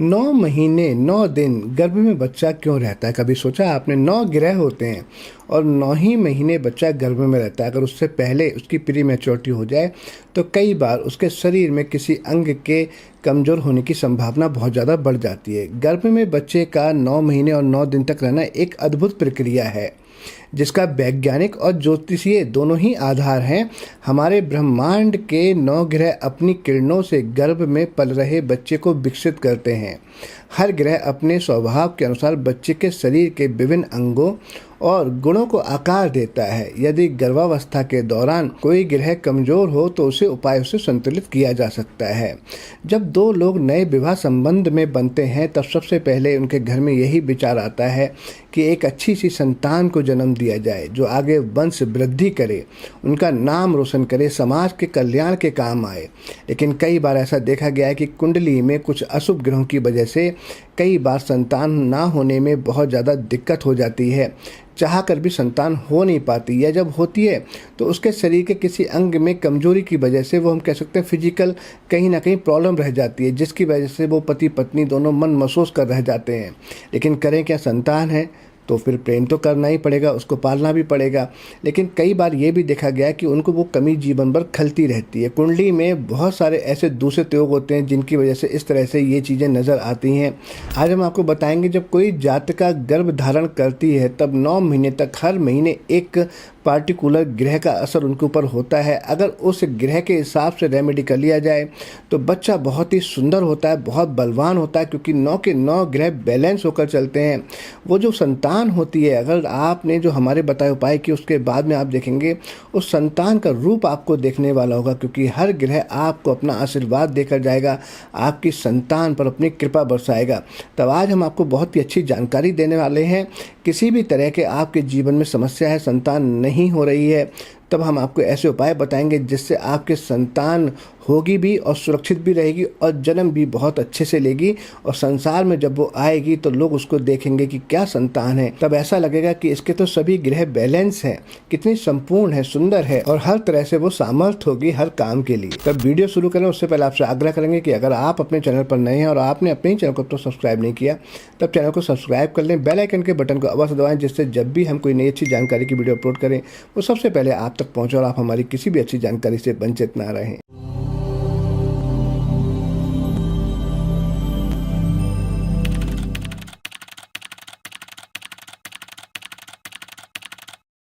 9 महीने 9 दिन गर्भ में बच्चा क्यों रहता है? कभी सोचा आपने? 9 ग्रह होते हैं और 9 ही महीने बच्चा गर्भ में रहता है। अगर उससे पहले उसकी प्री मैच्योरिटी हो जाए तो कई बार उसके शरीर में किसी अंग के कमज़ोर होने की संभावना बहुत ज़्यादा बढ़ जाती है। गर्भ में बच्चे का 9 महीने और 9 दिन तक रहना एक अद्भुत प्रक्रिया है जिसका वैज्ञानिक और ज्योतिषीय दोनों ही आधार हैं। हमारे ब्रह्मांड के 9 ग्रह अपनी किरणों से गर्भ में पल रहे बच्चे को विकसित करते हैं। हर ग्रह अपने स्वभाव के अनुसार बच्चे के शरीर के विभिन्न अंगों और गुणों को आकार देता है। यदि गर्भावस्था के दौरान कोई ग्रह कमजोर हो तो उसे उपायों से संतुलित किया जा सकता है। जब दो लोग नए विवाह संबंध में बनते हैं तब सबसे पहले उनके घर में यही विचार आता है कि एक अच्छी सी संतान को जन्म दिया जाए जो आगे वंश वृद्धि करे, उनका नाम रोशन करे, समाज के कल्याण के काम आए। लेकिन कई बार ऐसा देखा गया है कि कुंडली में कुछ अशुभ ग्रहों की वजह से कई बार संतान ना होने में बहुत ज़्यादा दिक्कत हो जाती है। चाह कर भी संतान हो नहीं पाती, या जब होती है तो उसके शरीर के किसी अंग में कमजोरी की वजह से, वो हम कह सकते हैं फिजिकल कहीं ना कहीं प्रॉब्लम रह जाती है, जिसकी वजह से वो पति पत्नी दोनों मन महसूस कर रह जाते हैं। लेकिन करें क्या, संतान है तो फिर प्रेम तो करना ही पड़ेगा, उसको पालना भी पड़ेगा। लेकिन कई बार ये भी देखा गया है कि उनको वो कमी जीवन भर खलती रहती है। कुंडली में बहुत सारे ऐसे दूषित योग होते हैं जिनकी वजह से इस तरह से ये चीज़ें नज़र आती हैं। आज हम आपको बताएंगे जब कोई जातका गर्भ धारण करती है तब 9 महीने तक हर महीने एक पार्टिकुलर ग्रह का असर उनके ऊपर होता है। अगर उस ग्रह के हिसाब से रेमेडी कर लिया जाए तो बच्चा बहुत ही सुंदर होता है, बहुत बलवान होता है, क्योंकि 9 के 9 ग्रह बैलेंस होकर चलते हैं। वो जो संतान होती है, अगर आपने जो हमारे बताए उपाय किए उसके बाद में आप देखेंगे उस संतान का रूप आपको देखने वाला होगा, क्योंकि हर ग्रह आपको अपना आशीर्वाद देकर जाएगा, आपकी संतान पर अपनी कृपा बरसाएगा। तब आज हम आपको बहुत ही अच्छी जानकारी देने वाले हैं। किसी भी तरह के आपके जीवन में समस्या है, संतान नहीं हो रही है, तब हम आपको ऐसे उपाय बताएंगे जिससे आपके संतान होगी भी और सुरक्षित भी रहेगी और जन्म भी बहुत अच्छे से लेगी, और संसार में जब वो आएगी तो लोग उसको देखेंगे कि क्या संतान है। तब ऐसा लगेगा कि इसके तो सभी ग्रह बैलेंस हैं, कितनी संपूर्ण है, सुंदर है, और हर तरह से वो सामर्थ्य होगी हर काम के लिए। तब वीडियो शुरू करें उससे पहले आपसे आग्रह करेंगे कि अगर आप अपने चैनल पर नए हैं और आपने अपने ही चैनल को तो सब्सक्राइब नहीं किया, तब चैनल को सब्सक्राइब कर लें, बेल आइकन के बटन को अवश्य दबाएं, जिससे जब भी हम कोई नई अच्छी जानकारी की वीडियो अपलोड करें वो सबसे पहले आप तक पहुंचे और आप हमारी किसी भी अच्छी जानकारी से वंचित ना रहें।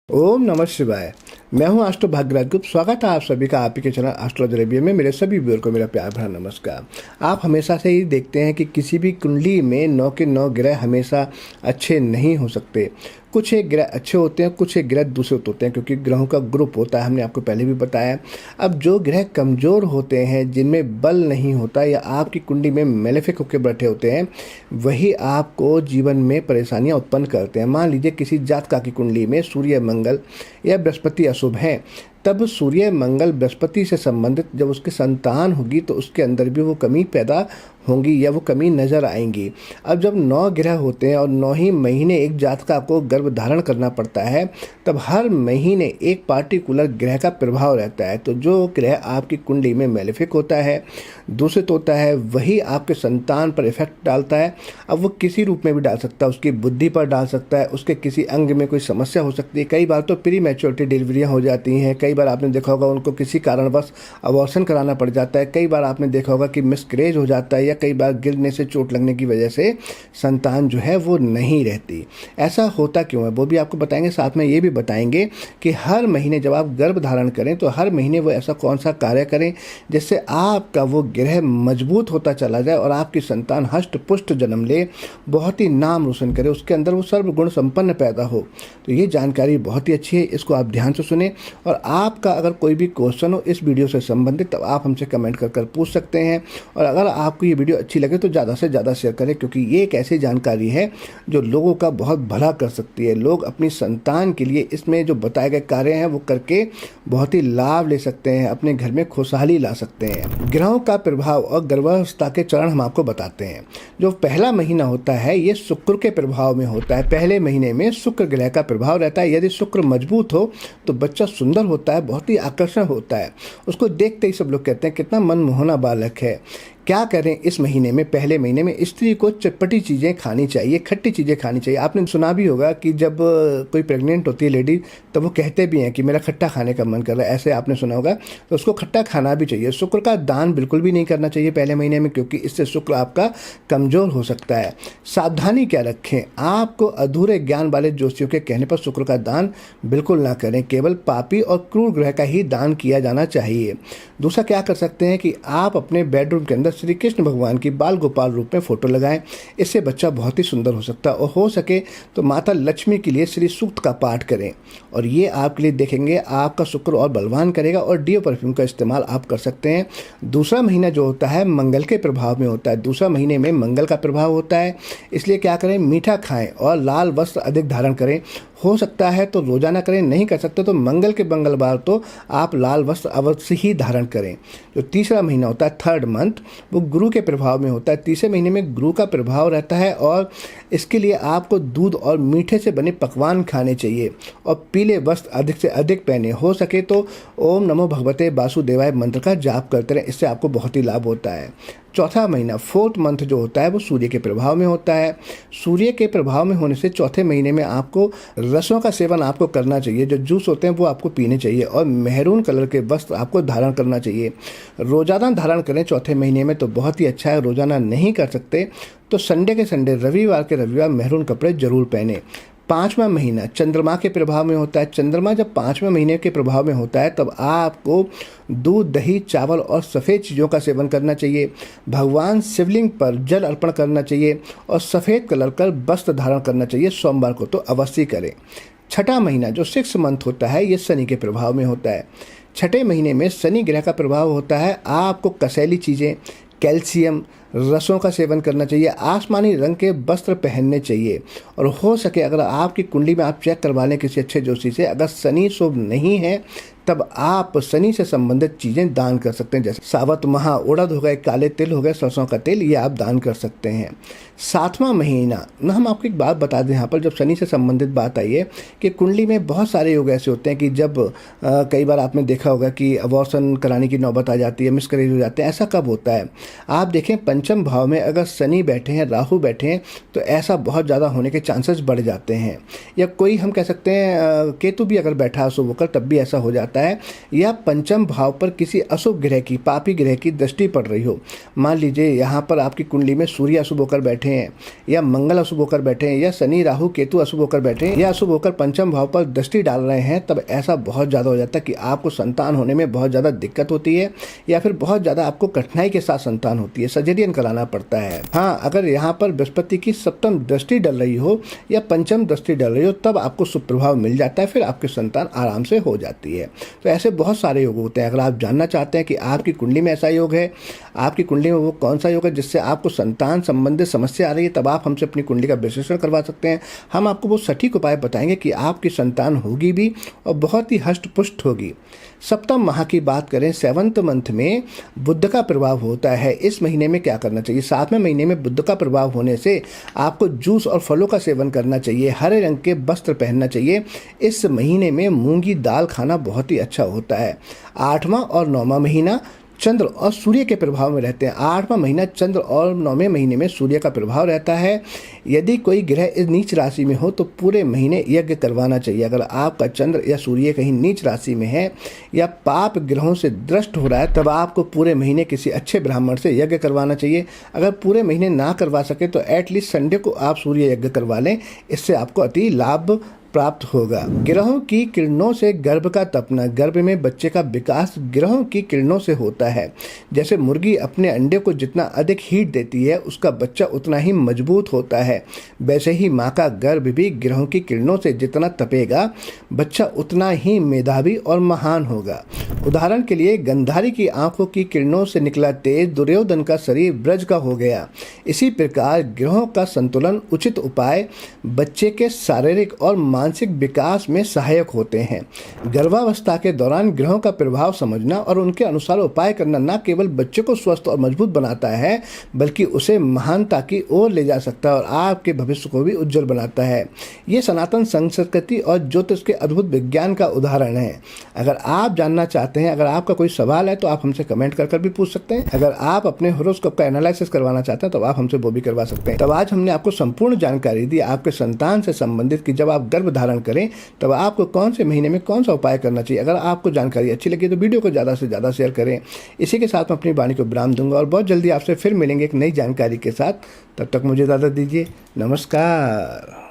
ओम नमः शिवाय। मैं हूं एस्ट्रो भाग्यराज गुप्त। स्वागत है आप सभी का आपके चैनल एस्ट्रो अरेबिया में। मेरे सभी व्यूअर को मेरा प्यार भरा नमस्कार। आप हमेशा से ही देखते हैं कि किसी भी कुंडली में 9 के 9 ग्रह हमेशा अच्छे नहीं हो सकते। कुछ एक ग्रह अच्छे होते हैं, कुछ एक ग्रह दूषित होते हैं, क्योंकि ग्रहों का ग्रुप होता है, हमने आपको पहले भी बताया। अब जो ग्रह कमज़ोर होते हैं, जिनमें बल नहीं होता या आपकी कुंडली में मेलेफिक होकर बैठे होते हैं, वही आपको जीवन में परेशानियां उत्पन्न करते हैं। मान लीजिए किसी जातका की कुंडली में सूर्य, मंगल या बृहस्पति अशुभ हैं, तब सूर्य, मंगल, बृहस्पति से संबंधित जब उसकी संतान होगी तो उसके अंदर भी वो कमी पैदा होंगी या वो कमी नज़र आएंगी। अब जब 9 ग्रह होते हैं और 9 ही महीने एक जातका को गर्भ धारण करना पड़ता है, तब हर महीने एक पार्टिकुलर ग्रह का प्रभाव रहता है। तो जो ग्रह आपकी कुंडली में मेलेफिक होता है, दूषित होता है, वही आपके संतान पर इफेक्ट डालता है। अब वो किसी रूप में भी डाल सकता है, उसकी बुद्धि पर डाल सकता है, उसके किसी अंग में कोई समस्या हो सकती है। कई बार तो प्री मैच्योरिटी डिलीवरियाँ हो जाती हैं, कई बार आपने देखा होगा उनको किसी कारणवश अबॉर्शन कराना पड़ जाता है, कई बार आपने देखा होगा कि मिसकैरेज हो जाता है, या कई बार गिरने से, चोट लगने की वजह से संतान जो है वो नहीं रहती। ऐसा होता क्यों है वो भी आपको बताएंगे। साथ में ये भी बताएंगे कि हर महीने जब आप गर्भ धारण करें तो हर महीने वो ऐसा कौन सा कार्य करें जिससे आपका वो ग्रह मजबूत होता चला जाए और आपकी संतान हष्ट पुष्ट जन्म ले, बहुत ही नाम रोशन करे, उसके अंदर वो सर्वगुण संपन्न पैदा हो। तो ये जानकारी बहुत ही अच्छी है, इसको आप ध्यान से सुने। और आपका अगर कोई भी क्वेश्चन हो इस वीडियो से संबंधित तब आप हमसे कमेंट कर पूछ सकते हैं। और अगर आपको ये वीडियो अच्छी लगे तो ज़्यादा से ज़्यादा शेयर करें, क्योंकि ये एक ऐसी जानकारी है जो लोगों का बहुत भला कर सकती है। लोग अपनी संतान के लिए इसमें जो बताए गए कार्य हैं वो करके बहुत ही लाभ ले सकते हैं, अपने घर में खुशहाली ला सकते हैं। ग्रहों का प्रभाव और गर्भावस्था के चरण हम आपको बताते हैं। जो पहला महीना होता है ये शुक्र के प्रभाव में होता है। पहले महीने में शुक्र ग्रह का प्रभाव रहता है। यदि शुक्र मजबूत हो तो बच्चा सुंदर होता है, बहुत ही आकर्षण होता है, उसको देखते ही सब लोग कहते हैं कितना मनमोहना बालक है। क्या करें इस महीने में? पहले महीने में स्त्री को चटपटी चीज़ें खानी चाहिए, खट्टी चीज़ें खानी चाहिए। आपने सुना भी होगा कि जब कोई प्रेग्नेंट होती है लेडी, तो वो कहते भी हैं कि मेरा खट्टा खाने का मन कर रहा है, ऐसे आपने सुना होगा। तो उसको खट्टा खाना भी चाहिए। शुक्र का दान बिल्कुल भी नहीं करना चाहिए पहले महीने में, क्योंकि इससे शुक्र आपका कमज़ोर हो सकता है। सावधानी क्या रखें? आपको अधूरे ज्ञान वाले ज्योतिषियों के कहने पर शुक्र का दान बिल्कुल ना करें। केवल पापी और क्रूर ग्रह का ही दान किया जाना चाहिए। दूसरा क्या कर सकते हैं कि आप अपने बेडरूम के अंदर श्री कृष्ण भगवान की बाल गोपाल रूप में फोटो लगाएं। इससे बच्चा बहुत ही सुंदर हो सकता है। और हो सके तो माता लक्ष्मी के लिए श्री सूक्त का पाठ करें, और ये आपके लिए देखेंगे आपका शुक्र और बलवान करेगा। और डीओ परफ्यूम का इस्तेमाल आप कर सकते हैं। दूसरा महीना जो होता है मंगल के प्रभाव में होता है। दूसरा महीने में मंगल का प्रभाव होता है, इसलिए क्या करें? मीठा खाएं और लाल वस्त्र अधिक धारण करें। हो सकता है तो रोजाना करें, नहीं कर सकते तो मंगल के मंगलवार तो आप लाल वस्त्र अवश्य ही धारण करें। जो तीसरा महीना होता है, थर्ड मंथ, वो गुरु के प्रभाव में होता है। तीसरे महीने में गुरु का प्रभाव रहता है, और इसके लिए आपको दूध और मीठे से बने पकवान खाने चाहिए और पीले वस्त्र अधिक से अधिक पहने। हो सके तो ओम नमो भगवते वासुदेवाय मंत्र का जाप करते रहें, इससे आपको बहुत ही लाभ होता है। चौथा महीना, फोर्थ मंथ जो होता है, वो सूर्य के प्रभाव में होता है। सूर्य के प्रभाव में होने से चौथे महीने में आपको रसों का सेवन आपको करना चाहिए। जो जूस होते हैं वो आपको पीने चाहिए, और मेहरून कलर के वस्त्र आपको धारण करना चाहिए। रोजाना धारण करें चौथे महीने में तो बहुत ही अच्छा है। रोजाना नहीं कर सकते तो संडे के संडे, रविवार के रविवार मेहरून कपड़े जरूर पहने। पाँचवा महीना चंद्रमा के प्रभाव में होता है। चंद्रमा जब पाँचवें महीने के प्रभाव में होता है तब आपको दूध, दही, चावल और सफ़ेद चीज़ों का सेवन करना चाहिए। भगवान शिवलिंग पर जल अर्पण करना चाहिए और सफ़ेद कलर का वस्त्र धारण करना चाहिए। सोमवार को तो अवश्य करें। छठा महीना जो 6 मंथ होता है, ये शनि के प्रभाव में होता है। छठे महीने में शनि ग्रह का प्रभाव होता है। आपको कसैली चीज़ें, कैल्शियम, रसों का सेवन करना चाहिए। आसमानी रंग के वस्त्र पहनने चाहिए, और हो सके अगर आपकी कुंडली में आप चेक करवा लें किसी अच्छे ज्योतिषी से, अगर शनि शुभ नहीं है तब आप शनि से संबंधित चीज़ें दान कर सकते हैं। जैसे साबुत महा, उड़द हो गए, काले तिल हो गए, सरसों का तेल, ये आप दान कर सकते हैं। सातवां महीना ना, हम आपको एक बात बता दें यहाँ पर, जब शनि से संबंधित बात आई है कि कुंडली में बहुत सारे योग ऐसे होते हैं कि जब कई बार आपने देखा होगा कि अबॉर्शन कराने की नौबत आ जाती है, मिसकैरेज हो जाते हैं। ऐसा कब होता है? आप देखें पंचम भाव में अगर शनि बैठे हैं, राहु बैठे हैं, तो ऐसा बहुत ज़्यादा होने के चांसेस बढ़ जाते हैं। या कोई हम कह सकते हैं केतु भी अगर बैठा अशुभ होकर, तब भी ऐसा हो जाता है। या पंचम भाव पर किसी अशुभ ग्रह की, पापी ग्रह की दृष्टि पड़ रही हो। मान लीजिए यहाँ पर आपकी कुंडली में सूर्य अशुभ होकर बैठे हैं, या मंगल अशुभ होकर बैठे हैं, या शनि राहु केतु अशुभ होकर बैठे हैं, या अशुभ होकर पंचम भाव पर दृष्टि डाल रहे हैं, तब ऐसा बहुत ज़्यादा हो जाता है कि आपको संतान होने में बहुत ज़्यादा दिक्कत होती है, या फिर बहुत ज़्यादा आपको कठिनाई के साथ संतान होती है, सर्जरियन कराना पड़ता है। हाँ, अगर यहाँ पर बृहस्पति की सप्तम दृष्टि डल रही हो या पंचम दृष्टि डल रही हो, तब आपको शुभ प्रभाव मिल जाता है, फिर आपकी संतान आराम से हो जाती है। तो ऐसे बहुत सारे योग होते हैं। अगर आप जानना चाहते हैं कि आपकी कुंडली में ऐसा योग है, आपकी कुंडली में वो कौन सा योग है जिससे आपको संतान संबंधित समस्या आ रही है, तब आप हमसे अपनी कुंडली का विश्लेषण करवा सकते हैं। हम आपको वो सटीक उपाय बताएंगे कि आपकी संतान होगी भी और बहुत ही हष्ट पुष्ट होगी। सप्तम माह की बात करें, 7th मंथ में बुध का प्रभाव होता है। इस महीने में क्या करना चाहिए? 7वें महीने में बुध का प्रभाव होने से आपको जूस और फलों का सेवन करना चाहिए, हरे रंग के वस्त्र पहनना चाहिए। इस महीने में मूंगी दाल खाना बहुत ही अच्छा होता है। 8वां और 9वां महीना चंद्र और सूर्य के प्रभाव में रहते हैं। 8वां महीना चंद्र और 9वें महीने में सूर्य का प्रभाव रहता है। यदि कोई ग्रह इस नीच राशि में हो तो पूरे महीने यज्ञ करवाना चाहिए। अगर आपका चंद्र या सूर्य कहीं नीच राशि में है या पाप ग्रहों से दृष्ट हो रहा है, तब आपको पूरे महीने किसी अच्छे ब्राह्मण से यज्ञ करवाना चाहिए। अगर पूरे महीने ना करवा सके तो एटलीस्ट संडे को आप सूर्य यज्ञ करवा लें, इससे आपको अति लाभ प्राप्त होगा। ग्रहों की किरणों से गर्भ का तपना, गर्भ में बच्चे का विकास ग्रहों की किरणों से होता है। जैसे मुर्गी अपने अंडे को जितना अधिक हीट देती है, उसका बच्चा उतना ही मजबूत होता है। वैसे ही माँ का गर्भ भी ग्रहों की किरणों से जितना तपेगा, बच्चा उतना ही मेधावी और महान होगा। उदाहरण के लिए गंधारी की आंखों की किरणों से निकला तेज दुर्योधन का शरीर ब्रज का हो गया। इसी प्रकार ग्रहों का संतुलन, उचित उपाय बच्चे के शारीरिक और मानसिक विकास में सहायक होते हैं। गर्भावस्था के दौरान ग्रहों का प्रभाव समझना और उनके अनुसार उपाय करना न केवल बच्चे को स्वस्थ और मजबूत बनाता है, बल्कि उसे महानता की ओर ले जा सकता है और आपके भविष्य को भी उज्जवल बनाता है। ये सनातन संस्कृति और ज्योतिष के अद्भुत विज्ञान का उदाहरण है। अगर आप जानना चाहते हैं, अगर आपका कोई सवाल है, तो आप हमसे कमेंट कर भी पूछ सकते हैं। अगर आप अपने हॉरोस्कोप का एनालिसिस करवाना चाहते हैं तो आप हमसे वो भी करवा सकते हैं। तब आज हमने आपको संपूर्ण जानकारी दी आपके संतान से संबंधित कि जब आप गर्भ धारण करें तब आपको कौन से महीने में कौन सा उपाय करना चाहिए। अगर आपको जानकारी अच्छी लगी तो वीडियो को ज़्यादा से ज़्यादा शेयर करें। इसी के साथ मैं अपनी वाणी को विराम दूंगा और बहुत जल्दी आपसे फिर मिलेंगे एक नई जानकारी के साथ। तब तक मुझे इजाज़त दीजिए। नमस्कार।